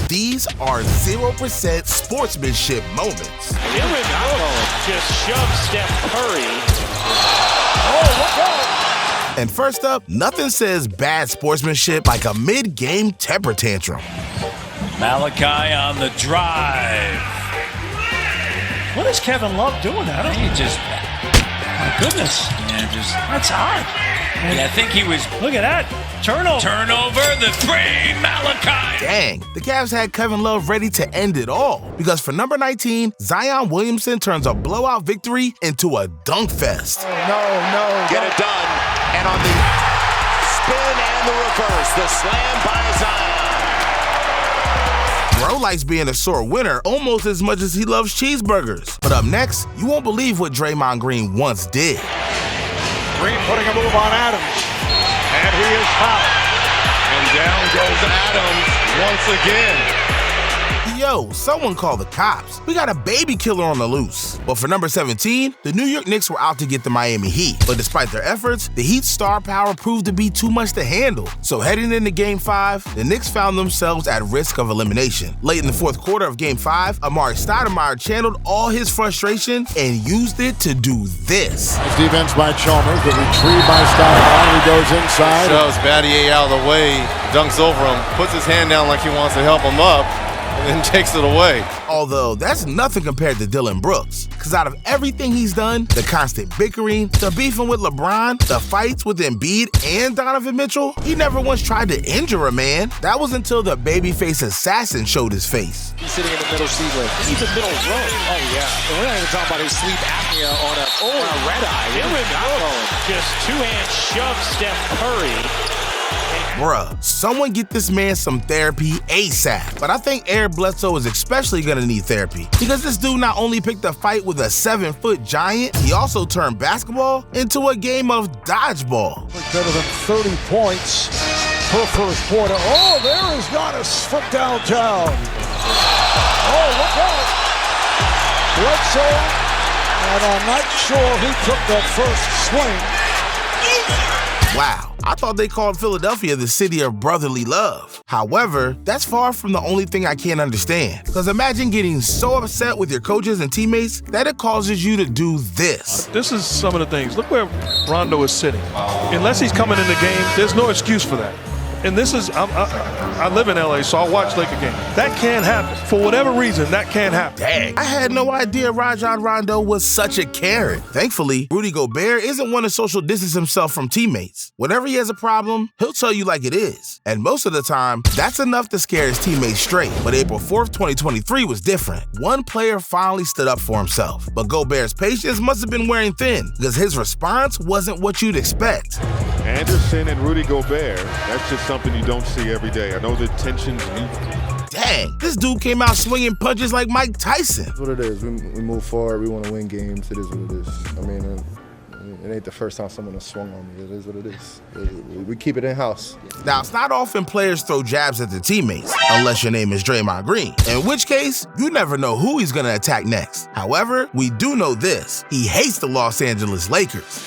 These are 0% sportsmanship moments. Here we go. Just shove Steph Curry. Oh, look out. And first up, nothing says bad sportsmanship like a mid-game temper tantrum. Malachi on the drive. What is Kevin Love doing? My goodness. Yeah, that's odd. Yeah, I think he was. Look at that. Turnover, the three, Malachi. Dang, the Cavs had Kevin Love ready to end it all. Because for number 19, Zion Williamson turns a blowout victory into a dunk fest. No. Get it done. And on the spin and the reverse, the slam by Zion. Bro likes being a sore winner almost as much as he loves cheeseburgers. But up next, you won't believe what Draymond Green once did. Green putting a move on Adams. And he is fouled. And down goes Adams once again. Yo, someone call the cops. We got a baby killer on the loose. But for number 17, the New York Knicks were out to get the Miami Heat. But despite their efforts, the Heat's star power proved to be too much to handle. So heading into Game 5, the Knicks found themselves at risk of elimination. Late in the fourth quarter of Game 5, Amari Stoudemire channeled all his frustration and used it to do this. Nice defense by Chalmers, the retrieve by Stoudemire. He goes inside. Shoves Battier out of the way, dunks over him, puts his hand down like he wants to help him up, and then takes it away. Although that's nothing compared to Dillon Brooks. Because out of everything he's done, the constant bickering, the beefing with LeBron, the fights with Embiid and Donovan Mitchell, he never once tried to injure a man. That was until the babyface assassin showed his face. He's sitting in the middle seat with even middle row. Oh, yeah. And we're not even talking about his sleep apnea on a red eye. Here we go. Just two-hand shove Steph Curry. Bruh, someone get this man some therapy ASAP. But I think Eric Bledsoe is especially gonna need therapy because this dude not only picked a fight with a 7-foot giant, he also turned basketball into a game of dodgeball. Better than 30 points per first quarter. Oh, there is Giannis from downtown. Oh, look out. Bledsoe, and I'm not sure who took that first swing. Wow, I thought they called Philadelphia the city of brotherly love. However, that's far from the only thing I can't understand. Because imagine getting so upset with your coaches and teammates that it causes you to do this. This is some of the things. Look where Rondo is sitting. Unless he's coming in the game, there's no excuse for that. And this is, I live in LA, so I watch Laker games. That can't happen. For whatever reason, that can't happen. Dang, I had no idea Rajon Rondo was such a Karen. Thankfully, Rudy Gobert isn't one to social distance himself from teammates. Whenever he has a problem, he'll tell you like it is. And most of the time, that's enough to scare his teammates straight. But April 4th, 2023 was different. One player finally stood up for himself. But Gobert's patience must have been wearing thin because his response wasn't what you'd expect. Anderson and Rudy Gobert, that's just something you don't see every day. I know the tensions. Dang, this dude came out swinging punches like Mike Tyson. That's what it is. We move forward. We want to win games. It is what it is. I mean, it ain't the first time someone has swung on me. It is what it is. We keep it in-house. Now, it's not often players throw jabs at their teammates, unless your name is Draymond Green, in which case, you never know who he's going to attack next. However, we do know this. He hates the Los Angeles Lakers.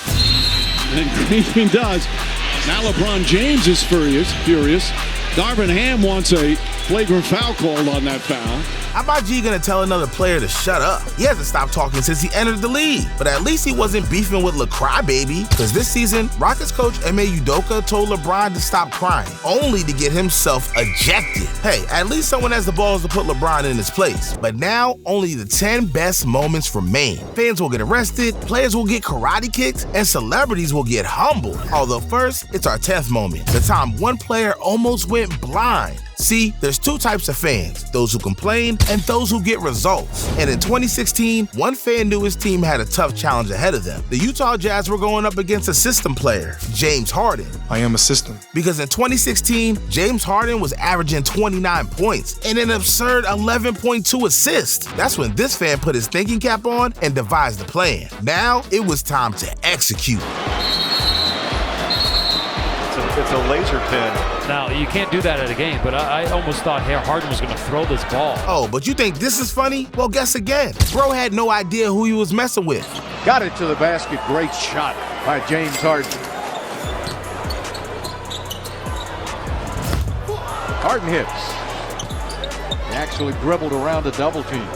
And Green does. Now LeBron James is furious. Darvin Ham wants a flagrant foul called on that foul. How about G gonna tell another player to shut up? He hasn't stopped talking since he entered the league. But at least he wasn't beefing with LaCrybaby, because this season, Rockets coach Ime Udoka told LeBron to stop crying, only to get himself ejected. Hey, at least someone has the balls to put LeBron in his place. But now, only the 10 best moments remain. Fans will get arrested, players will get karate kicked, and celebrities will get humbled. Although first, it's our 10th moment, the time one player almost went blind. See, there's two types of fans, those who complain and those who get results. And in 2016, one fan knew his team had a tough challenge ahead of them. The Utah Jazz were going up against a system player, James Harden. I am a system. Because in 2016, James Harden was averaging 29 points and an absurd 11.2 assists. That's when this fan put his thinking cap on and devised a plan. Now, it was time to execute. It's a laser pin. Now, you can't do that at a game, but I almost thought Harden was going to throw this ball. Oh, but you think this is funny? Well, guess again. Bro had no idea who he was messing with. Got it to the basket. Great shot by James Harden. Harden hits. He actually dribbled around a double team.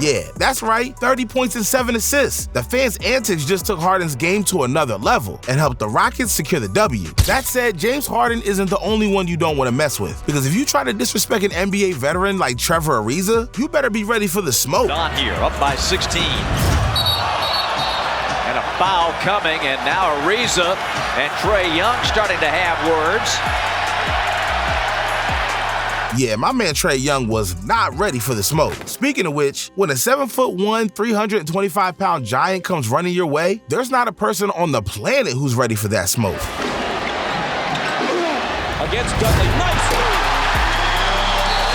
Yeah, that's right, 30 points and 7 assists. The fans' antics just took Harden's game to another level and helped the Rockets secure the W. That said, James Harden isn't the only one you don't want to mess with, because if you try to disrespect an NBA veteran like Trevor Ariza, you better be ready for the smoke. Not here, up by 16. And a foul coming, and now Ariza and Trae Young starting to have words. Yeah, my man Trae Young was not ready for the smoke. Speaking of which, when a 7'1", 325-pound giant comes running your way, there's not a person on the planet who's ready for that smoke. Against Dudley, nice move!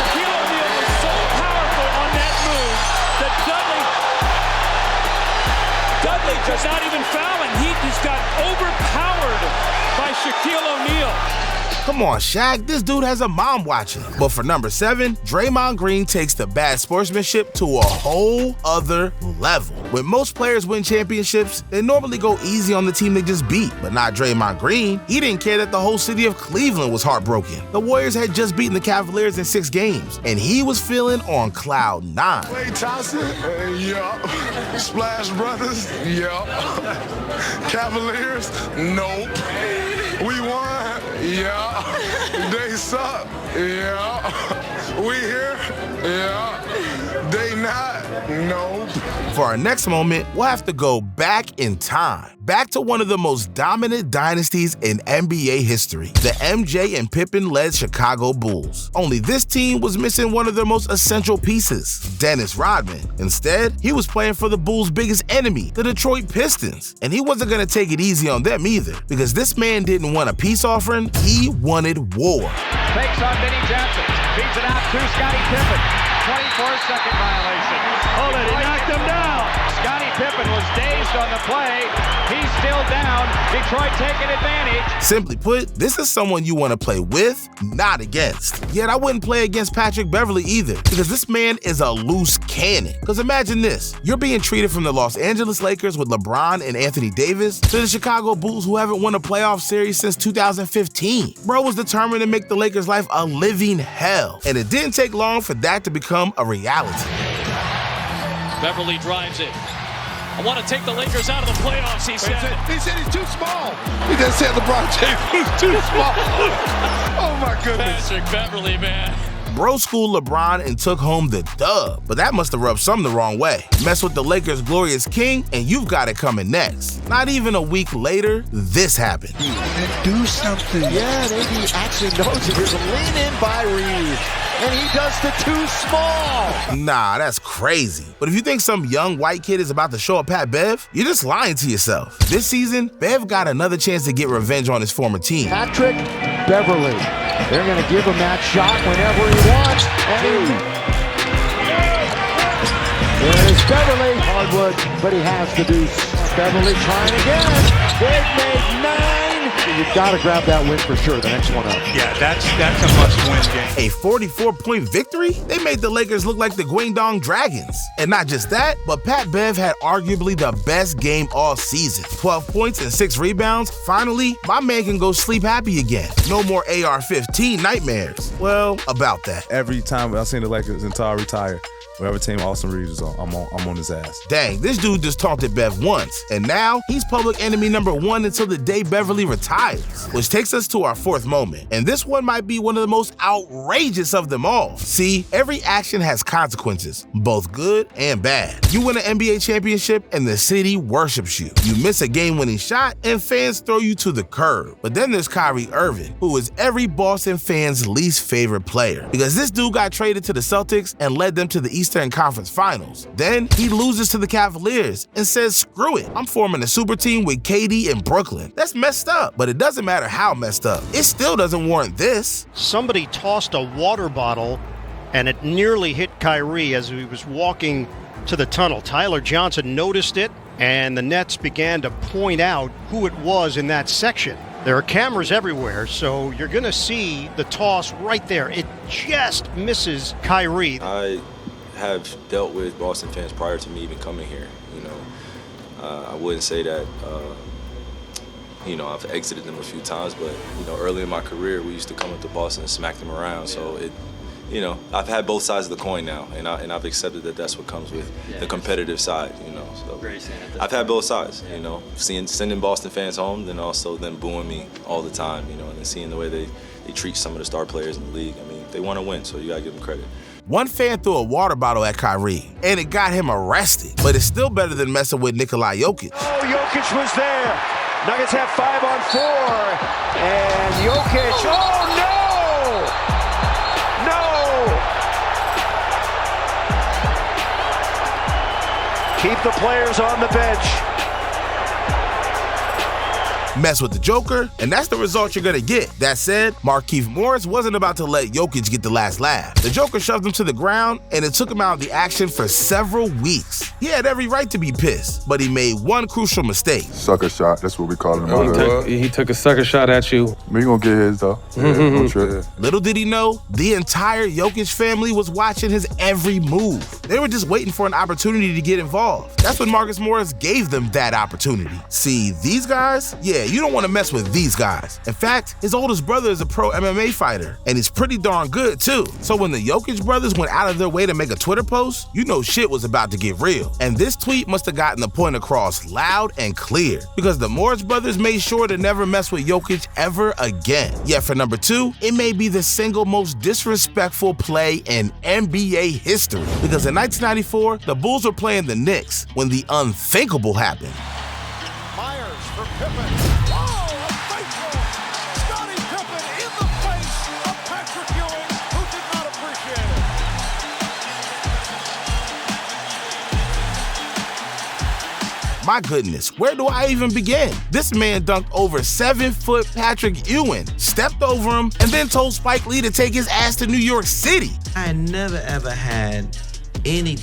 Shaquille O'Neal was so powerful on that move that Dudley just not even fouling. He just got overpowered by Shaquille O'Neal. Come on, Shaq, this dude has a mom watching. But for number 7, Draymond Green takes the bad sportsmanship to a whole other level. When most players win championships, they normally go easy on the team they just beat, but not Draymond Green. He didn't care that the whole city of Cleveland was heartbroken. The Warriors had just beaten the Cavaliers in 6 games, and he was feeling on cloud 9. Clay Thompson, yup. Splash Brothers, yup. Cavaliers, nope. We won, yeah. They suck, yeah. We here, yeah. They not, nope. For our next moment, we'll have to go back in time. Back to one of the most dominant dynasties in NBA history, the MJ and Pippen-led Chicago Bulls. Only this team was missing one of their most essential pieces, Dennis Rodman. Instead, he was playing for the Bulls' biggest enemy, the Detroit Pistons. And he wasn't gonna take it easy on them either, because this man didn't want a peace offering, he wanted war. Fakes on Vinnie Johnson, feeds it out to Scottie Pippen. 24-second violation. Oh, they knocked him down. Scottie Pippen was dazed on the play. He's still down. Detroit taking advantage. Simply put, this is someone you want to play with, not against. Yet I wouldn't play against Patrick Beverley either, because this man is a loose cannon. Because imagine this, you're being treated from the Los Angeles Lakers with LeBron and Anthony Davis to the Chicago Bulls, who haven't won a playoff series since 2015. Bro was determined to make the Lakers' life a living hell, and it didn't take long for that to become a reality. Beverley drives it. I want to take the Lakers out of the playoffs, he said. He said he's too small. He just said LeBron James was too small. Oh my goodness. Patrick Beverley, man. Bro schooled LeBron and took home the dub, but that must have rubbed some the wrong way. Mess with the Lakers' glorious king, and you've got it coming next. Not even a week later, this happened. Do something. Yeah, they actually knows it. Here's a lean in by Reed. And he does the too small. Nah, that's crazy. But if you think some young white kid is about to show up Pat Bev, you're just lying to yourself. This season, Bev got another chance to get revenge on his former team. Patrick Beverley. They're going to give him that shot whenever he wants. And there's Beverley. Hardwood, but he has to do. Beverley trying again. They've made 9. You've got to grab that win for sure, the next one up. Yeah, that's a must-win game. A 44-point victory? They made the Lakers look like the Guangdong Dragons. And not just that, but Pat Bev had arguably the best game all season. 12 points and 6 rebounds. Finally, my man can go sleep happy again. No more AR-15 nightmares. Well, about that. Every time I've seen the Lakers until I retire, whatever team Austin Reeves is on, I'm on his ass. Dang, this dude just taunted Bev once, and now he's public enemy number 1 until the day Beverley retires. Which takes us to our 4th moment, and this one might be one of the most outrageous of them all. See, every action has consequences, both good and bad. You win an NBA championship and the city worships you. You miss a game-winning shot and fans throw you to the curb. But then there's Kyrie Irving, who is every Boston fan's least favorite player, because this dude got traded to the Celtics and led them to the Eastern Conference Finals. Then he loses to the Cavaliers and says, screw it, I'm forming a super team with KD in Brooklyn. That's messed up, but it doesn't matter how messed up. It still doesn't warrant this. Somebody tossed a water bottle and it nearly hit Kyrie as he was walking to the tunnel. Tyler Johnson noticed it, and the Nets began to point out who it was in that section. There are cameras everywhere, so you're going to see the toss right there. It just misses Kyrie. I have dealt with Boston fans prior to me even coming here. I wouldn't say that You know, I've exited them a few times, but, you know, early in my career, we used to come into Boston and smack them around. So, you know, I've had both sides of the coin now, and I've accepted that that's what comes with the competitive side, you know. So I've had both sides, you know, sending Boston fans home, then also them booing me all the time, you know, and then seeing the way they treat some of the star players in the league. I mean, they want to win, so you got to give them credit. One fan threw a water bottle at Kyrie, and it got him arrested. But it's still better than messing with Nikola Jokic. Oh, Jokic was there. Nuggets have 5 on 4. And Jokic, oh no! Keep the players on the bench. Mess with the Joker, and that's the result you're gonna get. That said, Markieff Morris wasn't about to let Jokic get the last laugh. The Joker shoved him to the ground, and it took him out of the action for several weeks. He had every right to be pissed, but he made one crucial mistake. Sucker shot, that's what we call him. He took a sucker shot at you. We gonna get his, though. Don't trip. Little did he know, the entire Jokic family was watching his every move. They were just waiting for an opportunity to get involved. That's when Marcus Morris gave them that opportunity. See, these guys? Yeah, you don't want to mess with these guys. In fact, his oldest brother is a pro MMA fighter, and he's pretty darn good too. So when the Jokic brothers went out of their way to make a Twitter post, you know shit was about to get real. And this tweet must have gotten the point across loud and clear, because the Morris brothers made sure to never mess with Jokic ever again. Yet for number 2, it may be the single most disrespectful play in NBA history, because in 1994, the Bulls were playing the Knicks when the unthinkable happened. Myers for Pippen. My goodness, where do I even begin? This man dunked over 7-foot Patrick Ewing, stepped over him, and then told Spike Lee to take his ass to New York City. I had never ever had any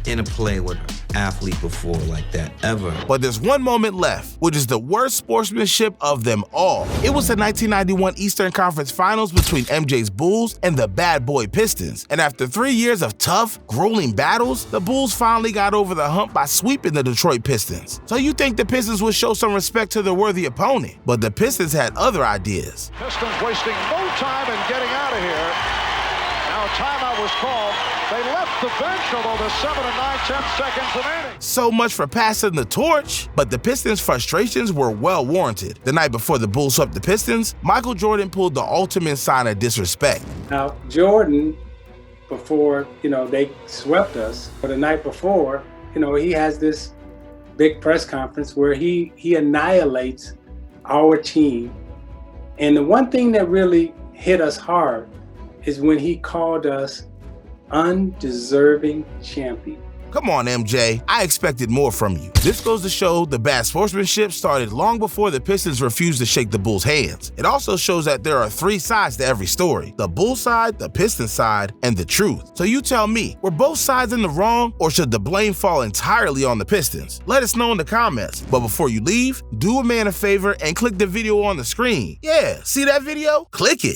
interplay with an athlete before like that, ever. But there's one moment left, which is the worst sportsmanship of them all. It was the 1991 Eastern Conference Finals between MJ's Bulls and the bad boy Pistons. And after 3 years of tough, grueling battles, the Bulls finally got over the hump by sweeping the Detroit Pistons. So you think the Pistons would show some respect to their worthy opponent, but the Pistons had other ideas. Pistons wasting no time in getting out of here. Now a timeout was called. They left the bench, although there's 7 and 9 10 seconds remaining. So much for passing the torch, but the Pistons' frustrations were well warranted. The night before the Bulls swept the Pistons, Michael Jordan pulled the ultimate sign of disrespect. Now, Jordan, before, they swept us, but the night before, he has this big press conference where he annihilates our team. And the one thing that really hit us hard is when he called us undeserving champion. Come on, MJ. I expected more from you. This goes to show the bad sportsmanship started long before the Pistons refused to shake the Bulls' hands. It also shows that there are 3 sides to every story: the Bulls side, the Pistons side, and the truth. So you tell me, were both sides in the wrong, or should the blame fall entirely on the Pistons? Let us know in the comments. But before you leave, do a man a favor and click the video on the screen. Yeah, see that video? Click it.